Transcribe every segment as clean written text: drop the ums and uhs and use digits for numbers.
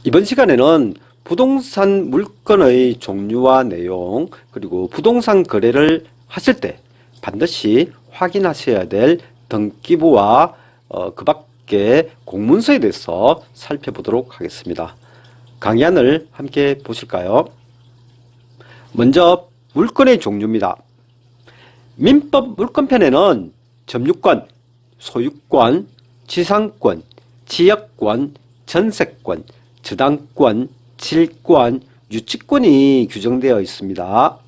이번 시간에는 부동산 물건의 종류와 내용, 그리고 부동산 거래를 하실 때 반드시 확인하셔야 될 등기부와 그 밖에 공문서에 대해서 살펴보도록 하겠습니다. 강의안을 함께 보실까요? 먼저 물건의 종류입니다. 민법 물건편에는 점유권, 소유권, 지상권, 지역권, 전세권, 저당권, 질권, 유치권이 규정되어 있습니다.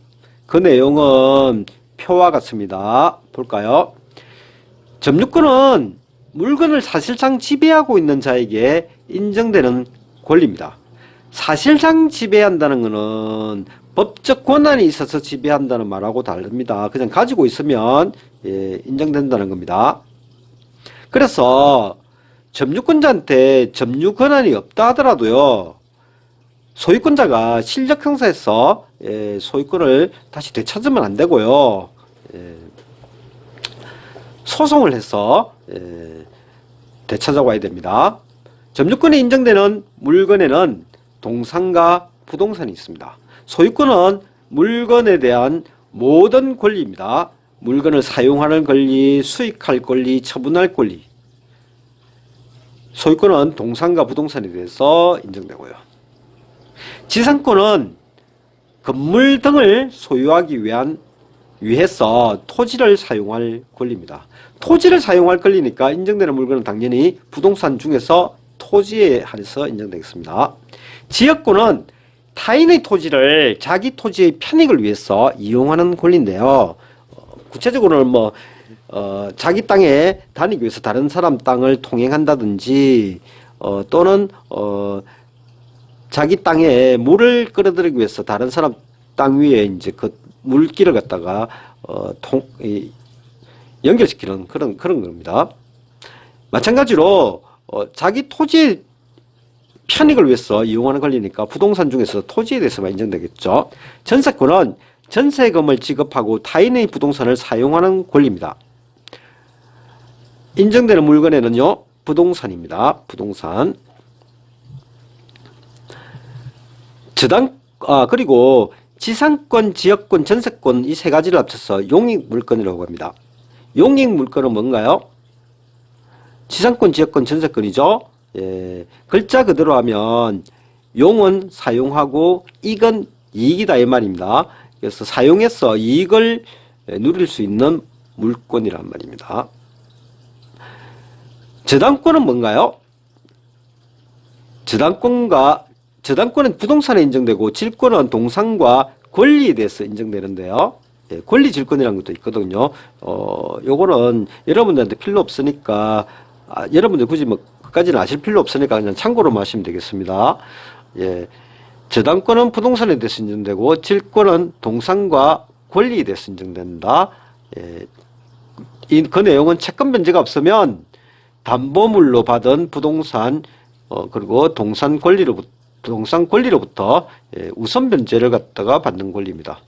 그 내용은 표와 같습니다. 볼까요? 점유권은 물건을 사실상 지배하고 있는 자에게 인정되는 권리입니다. 사실상 지배한다는 것은 법적 권한이 있어서 지배한다는 말하고 다릅니다. 그냥 가지고 있으면 인정된다는 겁니다. 그래서 점유권자한테 점유 권한이 없다 하더라도요, 소유권자가 실력 행사해서 소유권을 다시 되찾으면 안 되고요, 소송을 해서 되찾아와야 됩니다. 점유권이 인정되는 물건에는 동산과 부동산이 있습니다. 소유권은 물건에 대한 모든 권리입니다. 물건을 사용하는 권리, 수익할 권리, 처분할 권리. 소유권은 동산과 부동산에 대해서 인정되고요. 지상권은 건물 등을 소유하기 위해서 토지를 사용할 권리입니다. 토지를 사용할 권리니까 인정되는 물건은 당연히 부동산 중에서 토지에 한해서 인정되겠습니다. 지역권은 타인의 토지를 자기 토지의 편익을 위해서 이용하는 권리인데요. 구체적으로는 자기 땅에 다니기 위해서 다른 사람 땅을 통행한다든지, 또는 자기 땅에 물을 끌어들이기 위해서 다른 사람 땅 위에 이제 그 물길을 갖다가 연결시키는 그런 겁니다. 마찬가지로 자기 토지의 편익을 위해서 이용하는 권리니까 부동산 중에서 토지에 대해서만 인정되겠죠. 전세권은 전세금을 지급하고 타인의 부동산을 사용하는 권리입니다. 인정되는 물건에는요, 부동산입니다. 부동산. 그리고 지상권, 지역권, 전세권 이 세 가지를 합쳐서 용익물건이라고 합니다. 용익물건은 뭔가요? 지상권, 지역권, 전세권이죠. 글자 그대로 하면 용은 사용하고 익은 이익이다 이 말입니다. 그래서 사용해서 이익을 누릴 수 있는 물건이란 말입니다. 저당권은 뭔가요? 저당권은 부동산에 인정되고 질권은 동산과 권리에 대해서 인정되는데요. 권리 질권이라는 것도 있거든요. 요거는 여러분들한테 필요 없으니까, 여러분들 굳이 그까지는 아실 필요 없으니까 그냥 참고로만 하시면 되겠습니다. 저당권은 부동산에 대해서 인정되고 질권은 동산과 권리에 대해서 인정된다. 그 내용은 채권 변제가 없으면 담보물로 받은 부동산, 그리고 동산 권리로부터 우선 변제를 갖다가 받는 권리입니다.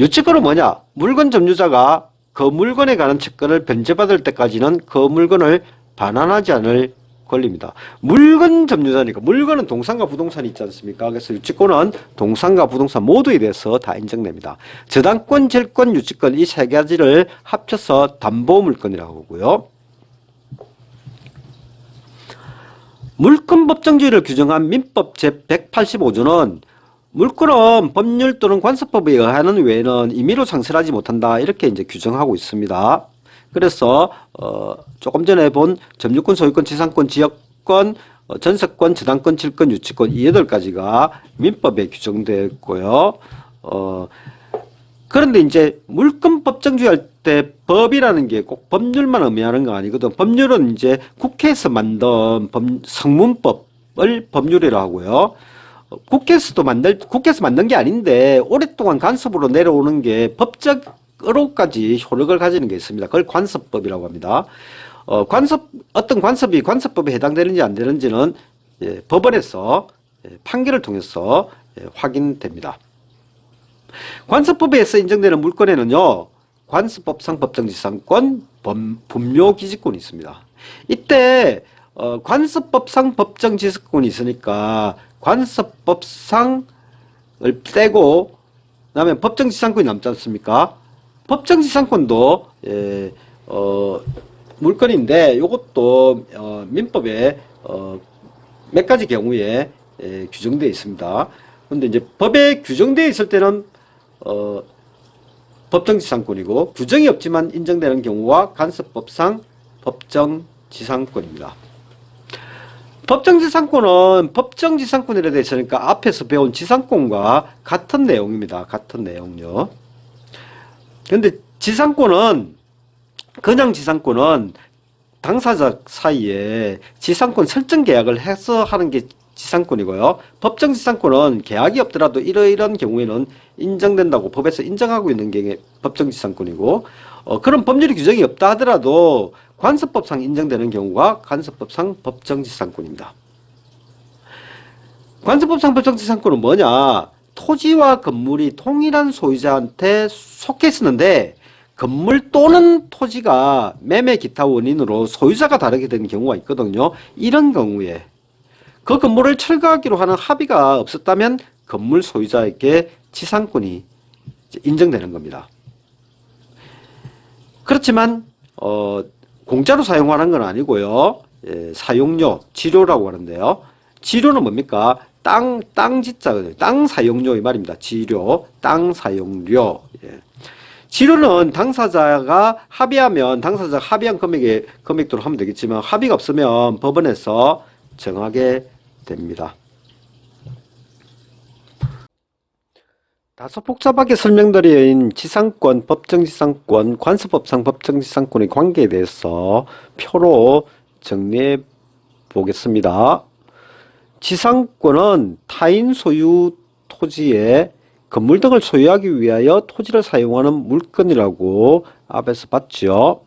유치권은 뭐냐? 물건 점유자가 그 물건에 관한 채권을 변제받을 때까지는 그 물건을 반환하지 않을 권리입니다. 물건 점유자니까 물건은 동산과 부동산이 있지 않습니까? 그래서 유치권은 동산과 부동산 모두에 대해서 다 인정됩니다. 저당권, 질권, 유치권 이 세 가지를 합쳐서 담보물건이라고 하고요. 물권법정주의를 규정한 민법 제185조는 물권은 법률 또는 관습법에 의하는 외에는 임의로 상실하지 못한다 이렇게 이제 규정하고 있습니다. 그래서 조금 전에 본 점유권, 소유권, 지상권, 지역권, 전세권, 저당권, 질권, 유치권 이 8가지가 민법에 규정되어 있고요. 그런데 이제 물권법정주의 할 때 법이라는 게 꼭 법률만 의미하는 거 아니거든. 법률은 이제 국회에서 만든 성문법을 법률이라고 하고요. 국회에서 만든 게 아닌데 오랫동안 간섭으로 내려오는 게 법적으로까지 효력을 가지는 게 있습니다. 그걸 관습법이라고 합니다. 어떤 관습이 관습법에 해당되는지 안 되는지는 법원에서 판결을 통해서 확인됩니다. 관습법에서 인정되는 물건에는요, 관습법상 법정지상권, 법료기지권이 있습니다. 이때 관습법상 법정지상권이 있으니까 관습법상을 떼고 그다음에 법정지상권이 남지 않습니까? 법정지상권도 물건인데 이것도 민법에 몇 가지 경우에 규정되어 있습니다. 그런데 이제 법에 규정되어 있을 때는 법정지상권이고 규정이 없지만 인정되는 경우와 간섭법상 법정지상권입니다. 법정지상권은 법정지상권이라 되어 있으니까 앞에서 배운 지상권과 같은 내용입니다. 같은 내용요. 그런데 지상권은 그냥 지상권은 당사자 사이에 지상권 설정 계약을 해서 하는 게 지상권이고요. 법정지상권은 계약이 없더라도 이러이러한 경우에는 인정된다고 법에서 인정하고 있는 게 법정지상권이고 그런 법률이 규정이 없다 하더라도 관습법상 인정되는 경우가 관습법상 법정지상권입니다. 관습법상 법정지상권은 뭐냐? 토지와 건물이 동일한 소유자한테 속해 있었는데 건물 또는 토지가 매매 기타 원인으로 소유자가 다르게 되는 경우가 있거든요. 이런 경우에 그 건물을 철거하기로 하는 합의가 없었다면 건물 소유자에게 지상권이 인정되는 겁니다. 그렇지만 공짜로 사용하는 건 아니고요. 사용료, 지료라고 하는데요. 지료는 뭡니까? 땅 지자거든요. 땅 사용료 이 말입니다. 지료, 땅 사용료. 지료는 당사자가 합의하면 당사자가 합의한 금액대로 하면 되겠지만 합의가 없으면 법원에서 정하게 됩니다. 다소 복잡하게 설명드린 지상권, 법정지상권, 관습법상 법정지상권의 관계에 대해서 표로 정리해 보겠습니다. 지상권은 타인 소유 토지에 건물 등을 소유하기 위하여 토지를 사용하는 물건이라고 앞에서 봤죠.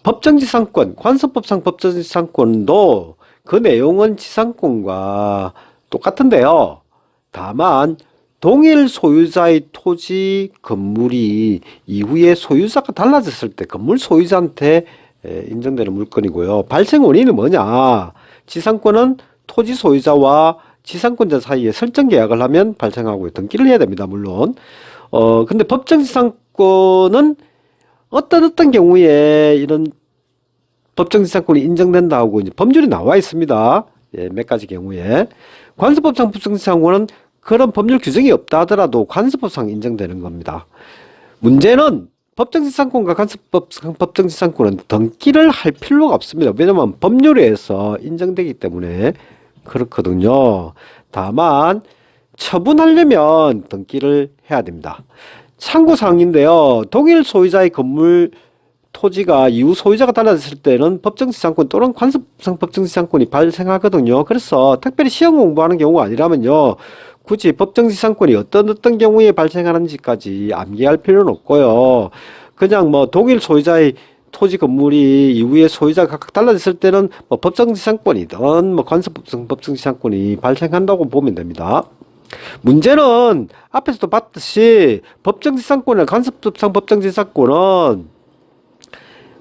법정지상권, 관습법상 법정지상권도 그 내용은 지상권과 똑같은데요. 다만 동일 소유자의 토지, 건물이 이후에 소유자가 달라졌을 때 건물 소유자한테 인정되는 물건이고요. 발생 원인은 뭐냐? 지상권은 토지 소유자와 지상권자 사이에 설정 계약을 하면 발생하고요. 등기를 해야 됩니다. 물론. 근데 법정지상권은 어떤 경우에 이런 법정지상권이 인정된다고 이제 법률이 나와 있습니다. 몇 가지 경우에. 관습법상 법정지상권은 그런 법률 규정이 없다 하더라도 관습법상 인정되는 겁니다. 문제는 법정지상권과 관습법상 법정지상권은 등기를 할 필요가 없습니다. 왜냐하면 법률에서 인정되기 때문에 그렇거든요. 다만 처분하려면 등기를 해야 됩니다. 참고사항인데요. 동일 소유자의 건물 토지가 이후 소유자가 달라졌을 때는 법정지상권 또는 관습법상 법정지상권이 발생하거든요. 그래서 특별히 시험 공부하는 경우가 아니라면요. 굳이 법정지상권이 어떤 경우에 발생하는지까지 암기할 필요는 없고요. 그냥 뭐 동일 소유자의 토지 건물이 이후에 소유자가 각각 달라졌을 때는 뭐 법정지상권이든 뭐 관습법상 법정지상권이 발생한다고 보면 됩니다. 문제는 앞에서도 봤듯이 법정지상권이나 관습법상 법정지상권은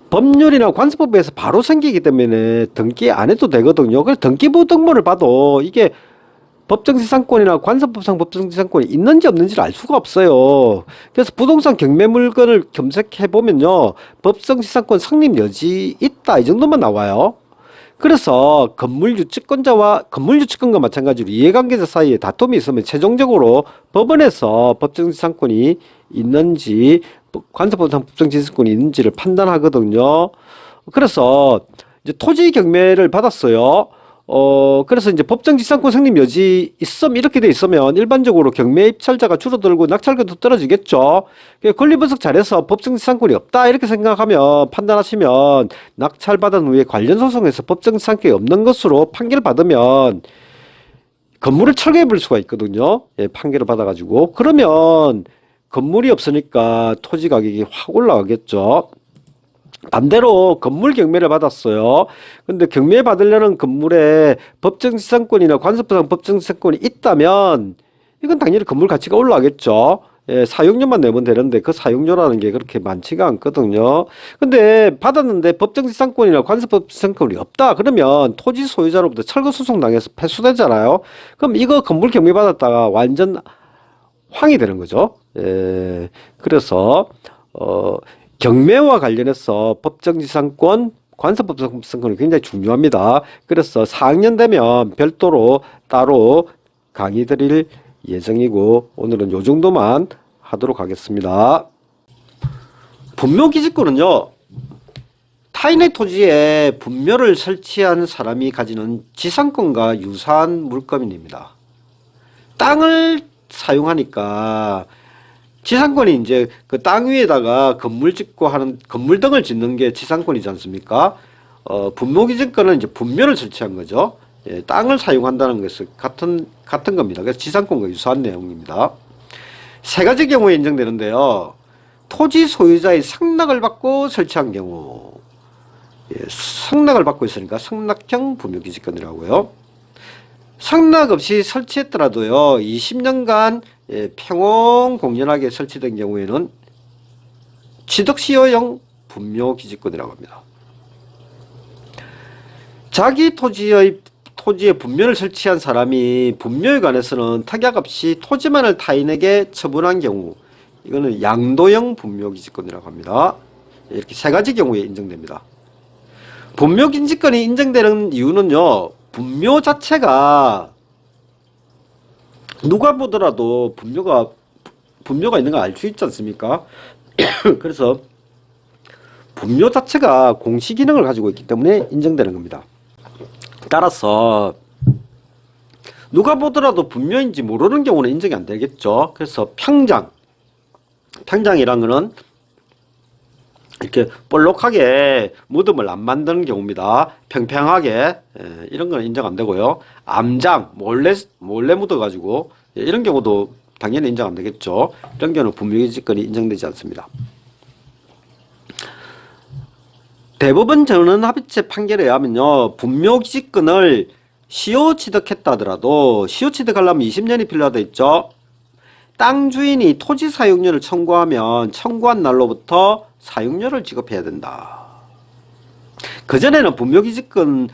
법률이나 관습법에서 바로 생기기 때문에 등기 안 해도 되거든요. 그래서 등기부 등본을 봐도 이게 법정지상권이나 관습법상 법정지상권이 있는지 없는지를 알 수가 없어요. 그래서 부동산 경매 물건을 검색해보면요. 법정지상권 성립 여지 있다 이 정도만 나와요. 그래서 건물 유치권과 마찬가지로 이해관계자 사이에 다툼이 있으면 최종적으로 법원에서 법정지상권이 있는지 관습법상 법정지상권이 있는지를 판단하거든요. 그래서 이제 토지 경매를 받았어요. 그래서 이제 법정지상권 성립 여지 있음 이렇게 돼 있으면 일반적으로 경매 입찰자가 줄어들고 낙찰가도 떨어지겠죠. 권리 분석 잘해서 법정지상권이 없다 이렇게 생각하면 판단하시면 낙찰받은 후에 관련 소송에서 법정지상권이 없는 것으로 판결받으면 건물을 철거해 버릴 수가 있거든요. 판결을 받아가지고 그러면 건물이 없으니까 토지 가격이 확 올라가겠죠. 반대로 건물 경매를 받았어요. 근데 경매 받으려는 건물에 법정지상권이나 관습법상 법정지상권이 있다면 이건 당연히 건물 가치가 올라가겠죠. 사용료만 내면 되는데 그 사용료라는 게 그렇게 많지가 않거든요. 근데 받았는데 법정지상권이나 관세법지상권이 없다 그러면 토지 소유자로부터 철거 소송 당해서 패소되잖아요. 그럼 이거 건물 경매 받았다가 완전 황이 되는 거죠. 그래서 경매와 관련해서 법정지상권, 관세법지상권이 굉장히 중요합니다. 그래서 4학년 되면 별도로 따로 강의 드릴 예정이고 오늘은 요 정도만 하도록 하겠습니다. 분묘기지권은요, 타인의 토지에 분묘를 설치한 사람이 가지는 지상권과 유사한 물권입니다. 땅을 사용하니까 지상권이 이제 그 땅 위에다가 건물 짓고 하는 건물 등을 짓는 게 지상권이지 않습니까? 분묘기지권은 이제 분묘를 설치한 거죠. 땅을 사용한다는 것은 같은 겁니다. 그래서 지상권과 유사한 내용입니다. 세 가지 경우에 인정되는데요. 토지 소유자의 상납을 받고 설치한 경우, 상납을 받고 있으니까 상납형 분묘기지권이라고요. 상납 없이 설치했더라도요, 20년간 평온공연하게 설치된 경우에는 취득시효형 분묘기지권이라고 합니다. 자기 토지에 분묘를 설치한 사람이 분묘에 관해서는 특약 없이 토지만을 타인에게 처분한 경우, 이거는 양도형 분묘기지권이라고 합니다. 이렇게 세 가지 경우에 인정됩니다. 분묘기지권이 인정되는 이유는요, 분묘 자체가 누가 보더라도 분묘가 있는 걸 알 수 있지 않습니까? 그래서 분묘 자체가 공시 기능을 가지고 있기 때문에 인정되는 겁니다. 따라서 누가 보더라도 분묘인지 모르는 경우는 인정이 안 되겠죠. 그래서 평장이란 거는 이렇게 볼록하게 무덤을 안 만드는 경우입니다. 평평하게, 이런 건 인정 안 되고요. 암장, 몰래 묻어가지고, 이런 경우도 당연히 인정 안 되겠죠. 이런 경우는 분묘기지권이 인정되지 않습니다. 대법원 전원합의체 판결에 의하면요, 분묘기지권을 시효 취득했다 하더라도, 시효 취득하려면 20년이 필요하다 했죠. 땅 주인이 토지 사용료를 청구하면 청구한 날로부터 사용료를 지급해야 된다. 그전에는 분묘기지권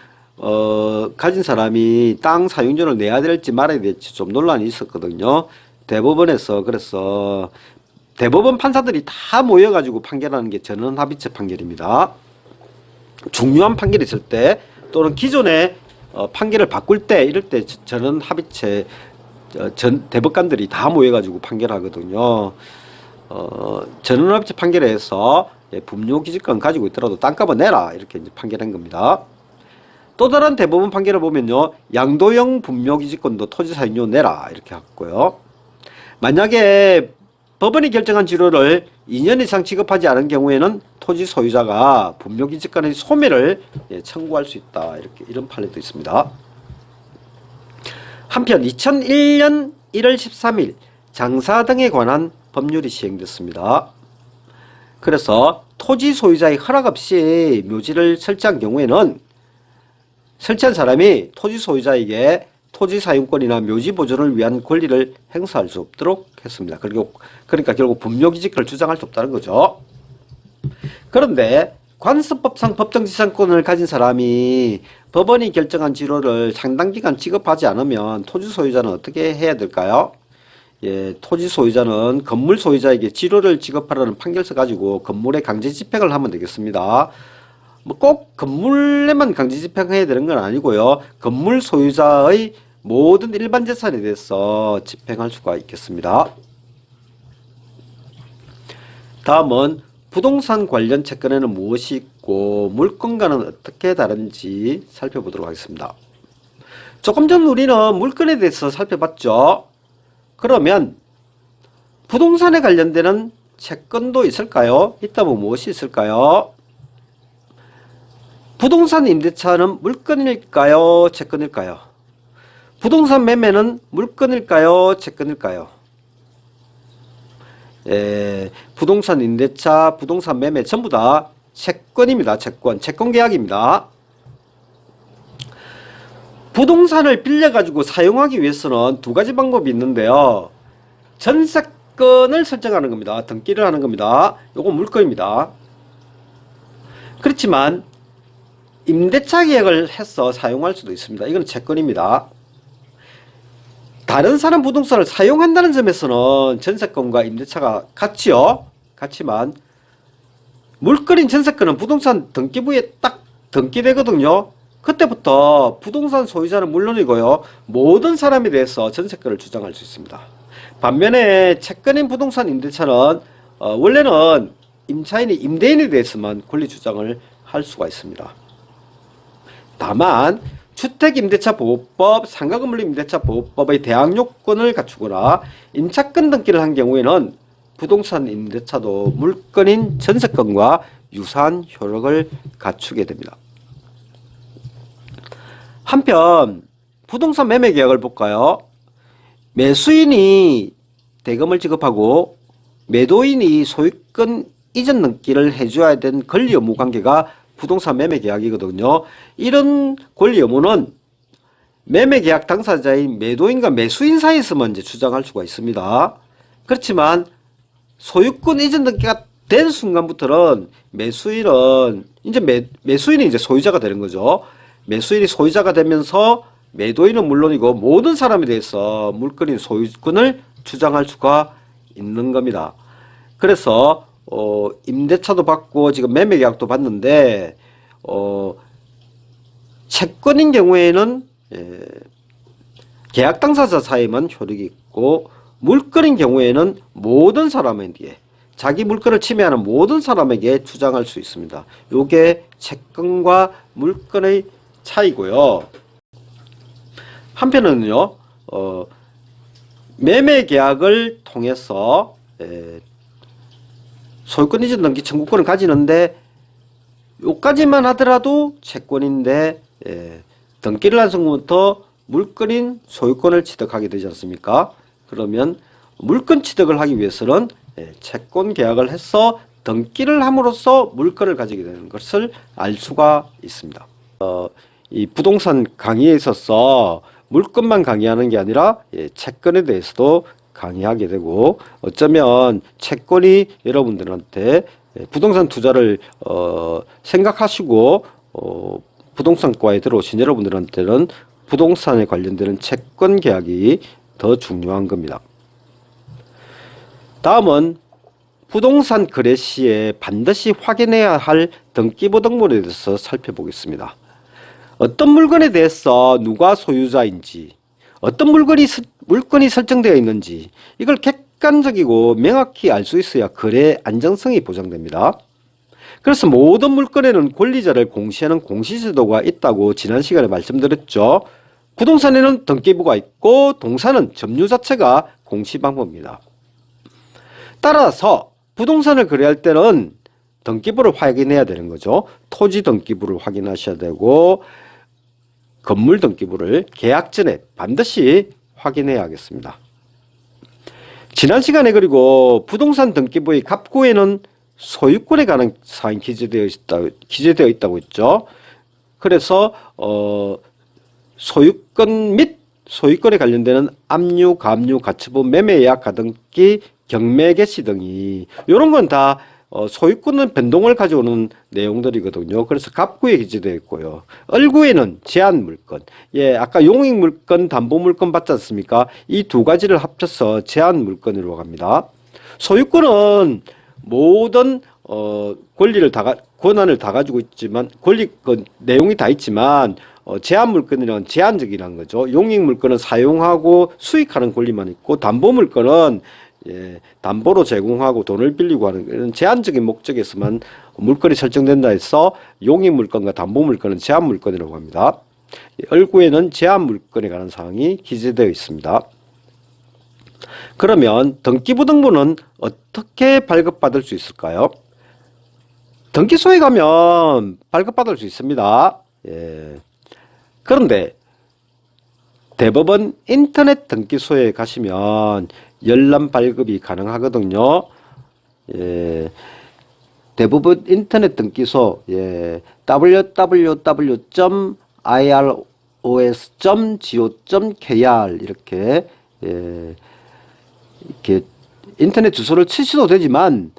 가진 사람이 땅 사용료를 내야 될지 말아야 될지 좀 논란이 있었거든요. 대법원에서. 그래서 대법원 판사들이 다 모여가지고 판결하는 게 전원합의체 판결입니다. 중요한 판결이 있을 때 또는 기존의 판결을 바꿀 때, 이럴 때 전원합의체 대법관들이 다 모여가지고 판결하거든요. 전원합의체 판결에서 분묘기지권 가지고 있더라도 땅값은 내라, 이렇게 이제 판결한 겁니다. 또 다른 대법원 판결을 보면요, 양도형 분묘기지권도 토지 사용료 내라, 이렇게 했고요. 만약에 법원이 결정한 지료를 2년 이상 지급하지 않은 경우에는 토지 소유자가 분묘기지권의 소멸을 청구할 수 있다, 이런 판례도 있습니다. 한편 2001년 1월 13일 장사 등에 관한 법률이 시행됐습니다. 그래서 토지 소유자의 허락 없이 묘지를 설치한 경우에는 설치한 사람이 토지 소유자에게 토지 사용권이나 묘지 보존을 위한 권리를 행사할 수 없도록 했습니다. 그러니까 결국 분묘기지권을 주장할 수 없다는 거죠. 그런데 관습법상 법정지상권을 가진 사람이 법원이 결정한 지료를 상당기간 지급하지 않으면 토지 소유자는 어떻게 해야 될까요? 토지 소유자는 건물 소유자에게 지료를 지급하라는 판결서 가지고 건물에 강제 집행을 하면 되겠습니다. 꼭 건물에만 강제 집행해야 되는 건 아니고요. 건물 소유자의 모든 일반 재산에 대해서 집행할 수가 있겠습니다. 다음은 부동산 관련 채권에는 무엇이 있고 물건과는 어떻게 다른지 살펴보도록 하겠습니다. 조금 전 우리는 물건에 대해서 살펴봤죠. 그러면 부동산에 관련되는 채권도 있을까요? 있다면 무엇이 있을까요? 부동산 임대차는 물건일까요? 채권일까요? 부동산 매매는 물건일까요? 채권일까요? 부동산 임대차, 부동산 매매 전부 다 채권입니다. 채권 계약입니다. 부동산을 빌려가지고 사용하기 위해서는 두 가지 방법이 있는데요. 전세금 채권을 설정하는 겁니다. 등기를 하는 겁니다. 요거 물건입니다. 그렇지만 임대차 계약을 해서 사용할 수도 있습니다. 이건 채권입니다. 다른 사람 부동산을 사용한다는 점에서는 전세권과 임대차가 같지요. 같지만 물건인 전세권은 부동산 등기부에 딱 등기되거든요. 그때부터 부동산 소유자는 물론이고요, 모든 사람에 대해서 전세권을 주장할 수 있습니다. 반면에 채권인 부동산 임대차는 원래는 임차인이 임대인에 대해서만 권리 주장을 할 수가 있습니다. 다만 주택임대차보호법, 상가건물임대차보호법의 대항 요건을 갖추거나 임차권 등기를 한 경우에는 부동산 임대차도 물건인 전세권과 유사한 효력을 갖추게 됩니다. 한편 부동산 매매 계약을 볼까요? 매수인이 대금을 지급하고 매도인이 소유권 이전 등기를 해줘야 되는 권리 의무 관계가 부동산 매매 계약이거든요. 이런 권리 의무는 매매 계약 당사자인 매도인과 매수인 사이에서만 이제 주장할 수가 있습니다. 그렇지만 소유권 이전 등기가 된 순간부터는 매수인은 매수인이 이제 소유자가 되는 거죠. 매수인이 소유자가 되면서 매도인은 물론이고 모든 사람에 대해서 물건인 소유권을 주장할 수가 있는 겁니다. 그래서 임대차도 받고 지금 매매 계약도 받는데 채권인 경우에는 계약 당사자 사이만 효력이 있고 물건인 경우에는 모든 사람에게, 자기 물건을 침해하는 모든 사람에게 주장할 수 있습니다. 요게 채권과 물건의 차이고요. 한편으로는요, 매매 계약을 통해서 소유권 이전 등기 청구권을 가지는데 요까지만 하더라도 채권인데 등기를 한 순간부터 물건인 소유권을 취득하게 되지 않습니까? 그러면 물건 취득을 하기 위해서는 채권 계약을 해서 등기를 함으로써 물건을 가지게 되는 것을 알 수가 있습니다. 이 부동산 강의에 있어서 물건만 강의하는 게 아니라 채권에 대해서도 강의하게 되고, 어쩌면 채권이 여러분들한테 부동산 투자를 생각하시고 부동산과에 들어오신 여러분들한테는 부동산에 관련되는 채권 계약이 더 중요한 겁니다. 다음은 부동산 거래 시에 반드시 확인해야 할 등기부 등본에 대해서 살펴보겠습니다. 어떤 물건에 대해서 누가 소유자인지, 어떤 물건이 설정되어 있는지, 이걸 객관적이고 명확히 알 수 있어야 거래 안정성이 보장됩니다. 그래서 모든 물건에는 권리자를 공시하는 공시제도가 있다고 지난 시간에 말씀드렸죠. 부동산에는 등기부가 있고 동산은 점유 자체가 공시 방법입니다. 따라서 부동산을 거래할 때는 등기부를 확인해야 되는 거죠. 토지 등기부를 확인하셔야 되고 건물 등기부를 계약 전에 반드시 확인해야 하겠습니다. 지난 시간에 그리고 부동산 등기부의 갑구에는 소유권에 관한 사항이 기재되어 있다고 했죠. 그래서 소유권 및 소유권에 관련되는 압류, 감류, 가처분, 매매예약, 가등기, 경매 개시 등이 이런 건 다 소유권은 변동을 가져오는 내용들이거든요. 그래서 갑구에 기재되어 있고요. 을구에는 제한물건, 아까 용익물건, 담보물건 받지 않습니까? 이 두 가지를 합쳐서 제한물건으로 갑니다. 소유권은 모든 권한을 다 가지고 있지만 내용이 다 있지만 제한물건이란 제한적이라는 거죠. 용익물건은 사용하고 수익하는 권리만 있고, 담보물건은 담보로 제공하고 돈을 빌리고 하는 이런 제한적인 목적에서만 물건이 설정된다 해서 용익물건과 담보물건은 제한물건이라고 합니다. 을구에는 제한물건에 관한 사항이 기재되어 있습니다. 그러면 등기부 등본은 어떻게 발급받을 수 있을까요? 등기소에 가면 발급받을 수 있습니다. 그런데 대법원 인터넷 등기소에 가시면 열람 발급이 가능하거든요. 대법원 인터넷 등기소 www.iros.go.kr 이렇게 인터넷 주소를 치셔도 되지만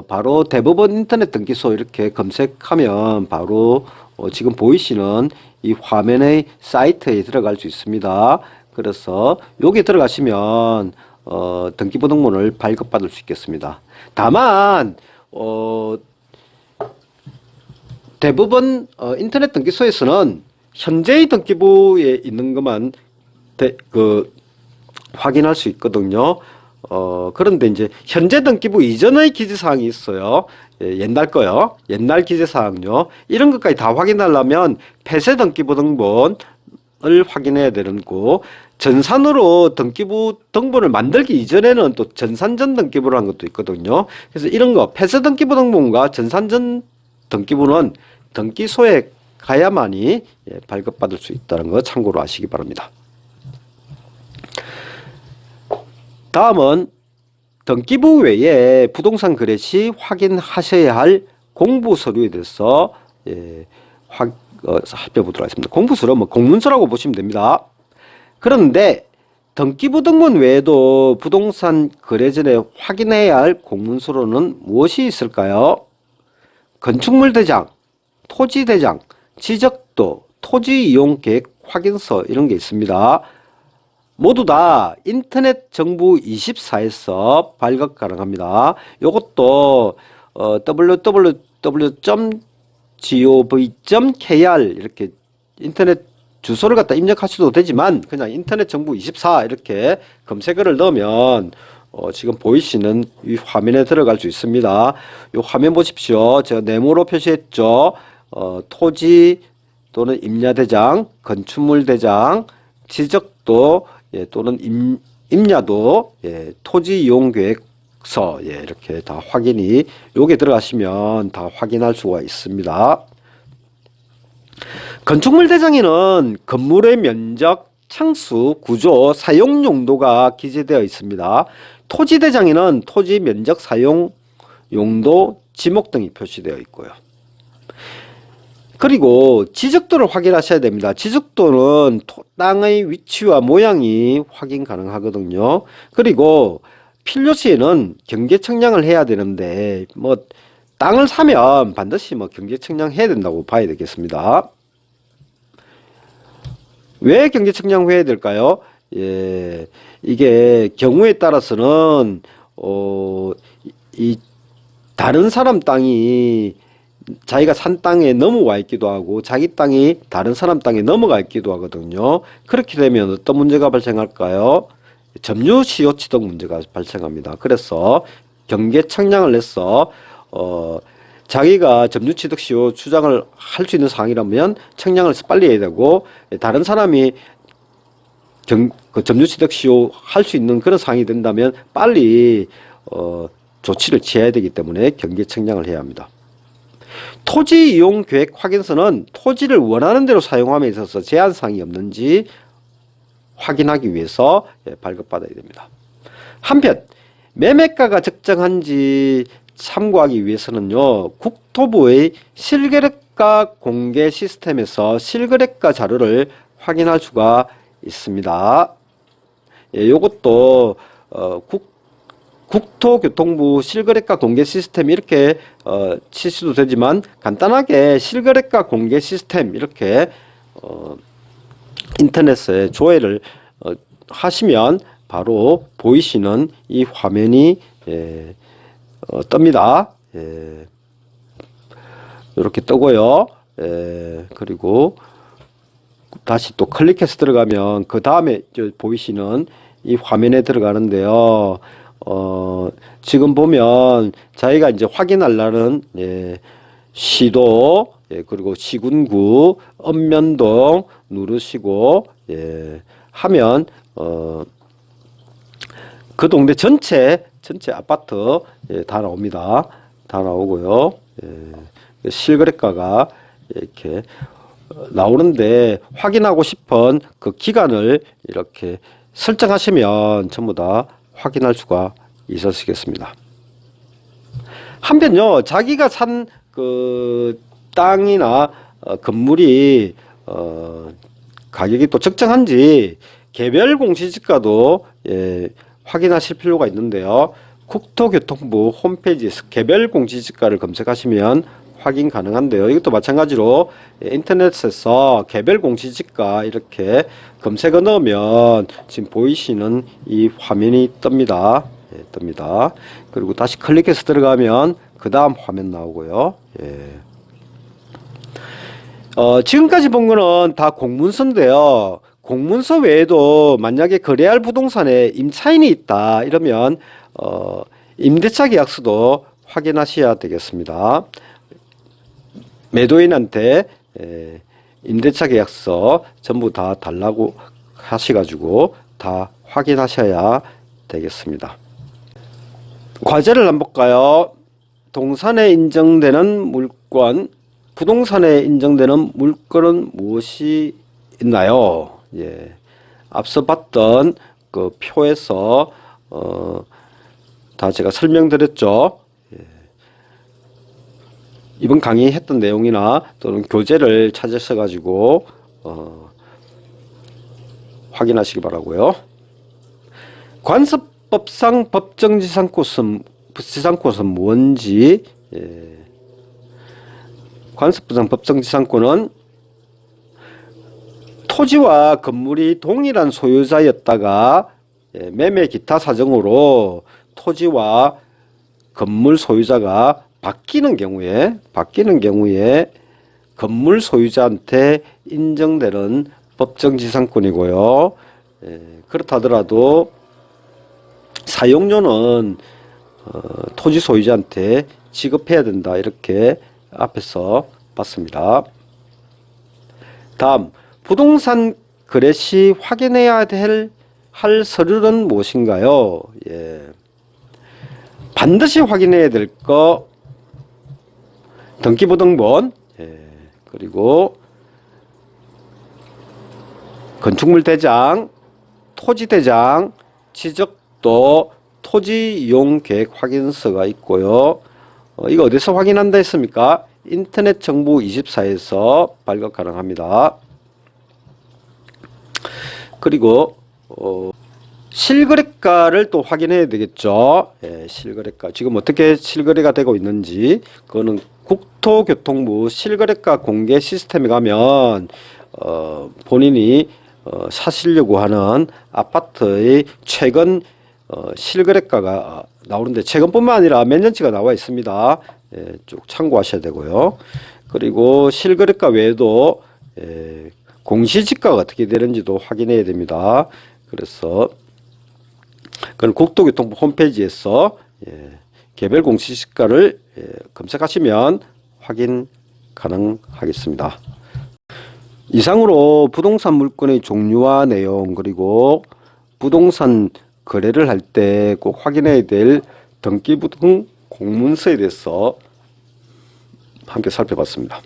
바로 대법원 인터넷 등기소 이렇게 검색하면 바로 지금 보이시는 이 화면의 사이트에 들어갈 수 있습니다. 그래서 여기 들어가시면 등기부등본을 발급받을 수 있겠습니다. 다만 대부분 인터넷 등기소에서는 현재의 등기부에 있는 것만 확인할 수 있거든요. 그런데 이제 현재 등기부 이전의 기재사항이 있어요. 예, 옛날 거요. 옛날 기재사항요. 이런 것까지 다 확인하려면 폐쇄 등기부 등본을 확인해야 되는 거. 전산으로 등기부 등본을 만들기 이전에는 또 전산전 등기부를 한 것도 있거든요. 그래서 이런 거 폐쇄 등기부 등본과 전산전 등기부는 등기소에 가야만이 발급받을 수 있다는 거 참고로 아시기 바랍니다. 다음은 등기부 외에 부동산 거래 시 확인하셔야 할 공부서류에 대해서 살펴보도록 하겠습니다. 공부서류 공문서라고 보시면 됩니다. 그런데 등기부 등본 외에도 부동산 거래 전에 확인해야 할 공문서로는 무엇이 있을까요? 건축물 대장, 토지 대장, 지적도, 토지 이용 계획 확인서 이런 게 있습니다. 모두 다 인터넷 정부 24에서 발급 가능합니다. 요것도 www.gov.kr 이렇게 인터넷 주소를 갖다 입력하셔도 되지만 그냥 인터넷 정부 24 이렇게 검색어를 넣으면 지금 보이시는 이 화면에 들어갈 수 있습니다. 이 화면 보십시오. 제가 네모로 표시했죠. 토지 또는 임야대장, 건축물 대장, 지적도 또는 임야도 토지 이용 계획서 이렇게 다 확인이 여기 들어가시면 다 확인할 수가 있습니다. 건축물 대장에는 건물의 면적, 층수, 구조, 사용 용도가 기재되어 있습니다. 토지 대장에는 토지 면적, 사용 용도, 지목 등이 표시되어 있고요. 그리고 지적도를 확인하셔야 됩니다. 지적도는 땅의 위치와 모양이 확인 가능하거든요. 그리고 필요시에는 경계 측량을 해야 되는데 땅을 사면 반드시 경계 측량 해야 된다고 봐야 되겠습니다. 왜 경계 측량 해야 될까요? 이게 경우에 따라서는 이 다른 사람 땅이 자기가 산 땅에 넘어와 있기도 하고 자기 땅이 다른 사람 땅에 넘어가 있기도 하거든요. 그렇게 되면 어떤 문제가 발생할까요? 점유 시효 취득 문제가 발생합니다. 그래서 경계 측량을 해서 자기가 점유 취득 시효 주장을 할 수 있는 사항이라면 측량을 빨리 해야 되고 다른 사람이 점유 취득 시효 할 수 있는 그런 사항이 된다면 빨리 조치를 취해야 되기 때문에 경계 측량을 해야 합니다. 토지 이용 계획 확인서는 토지를 원하는 대로 사용함에 있어서 제한사항이 없는지 확인하기 위해서 발급받아야 됩니다. 한편 매매가가 적정한지 참고하기 위해서는요, 국토부의 실거래가 공개 시스템에서 실거래가 자료를 확인할 수가 있습니다. 요것도 국토교통부 실거래가 공개 시스템 이렇게 치셔도 되지만 간단하게 실거래가 공개 시스템 이렇게 인터넷에 조회를 하시면 바로 보이시는 이 화면이 뜹니다. 이렇게 뜨고요. 그리고 다시 또 클릭해서 들어가면 그 다음에 보이시는 이 화면에 들어가는데요. 지금 보면 자기가 이제 확인하려는 시도 그리고 시군구 읍면동 누르시고 하면 그 동네 전체 아파트 다 나옵니다. 다 나오고요. 실거래가가 이렇게 나오는데 확인하고 싶은 그 기간을 이렇게 설정하시면 전부 다 확인할 수가 있으시겠습니다. 한편요, 자기가 산 그 땅이나 건물이 가격이 또 적정한지 개별 공시지가도 확인하실 필요가 있는데요. 국토교통부 홈페이지에서 개별 공시지가를 검색하시면 확인 가능한데요. 이것도 마찬가지로 인터넷에서 개별 공시지가 이렇게 검색어 넣으면 지금 보이시는 이 화면이 뜹니다. 예, 뜹니다. 그리고 다시 클릭해서 들어가면 그 다음 화면 나오고요. 예. 지금까지 본 거는 다 공문서인데요. 공문서 외에도 만약에 거래할 부동산에 임차인이 있다 이러면 임대차 계약서도 확인하셔야 되겠습니다. 매도인한테 임대차 계약서 전부 다 달라고 하셔가지고 다 확인하셔야 되겠습니다. 과제를 한번 볼까요? 동산에 인정되는 물건, 부동산에 인정되는 물건은 무엇이 있나요? 예. 앞서 봤던 그 표에서 다 제가 설명드렸죠. 예. 이번 강의했던 내용이나 또는 교재를 찾으셔 가지고 확인하시기 바라고요. 관습법상 법정지상권은 뭔지, 예. 관습법상 법정지상권은 토지와 건물이 동일한 소유자였다가 매매 기타 사정으로 토지와 건물 소유자가 바뀌는 경우에 건물 소유자한테 인정되는 법정지상권이고요. 그렇다 하더라도 사용료는 토지 소유자한테 지급해야 된다, 이렇게 앞에서 봤습니다. 다음, 부동산 거래 시 확인해야 할 서류는 무엇인가요? 예. 반드시 확인해야 될 거, 등기부등본, 예. 그리고 건축물 대장, 토지 대장, 지적도, 토지 이용 계획 확인서가 있고요. 이거 어디서 확인한다 했습니까? 인터넷 정보 24에서 발급 가능합니다. 그리고 실거래가를 또 확인해야 되겠죠. 예, 실거래가 지금 어떻게 실거래가 되고 있는지, 그거는 국토교통부 실거래가 공개 시스템에 가면 본인이 사시려고 하는 아파트의 최근 실거래가가 나오는데, 최근뿐만 아니라 몇 년치가 나와 있습니다. 예, 쭉 참고하셔야 되고요. 그리고 실거래가 외에도 공시지가가 어떻게 되는지도 확인해야 됩니다. 그래서 그건 국토교통부 홈페이지에서 개별 공시지가를 검색하시면 확인 가능하겠습니다. 이상으로 부동산 물건의 종류와 내용, 그리고 부동산 거래를 할 때 꼭 확인해야 될 등기부등 공문서에 대해서 함께 살펴봤습니다.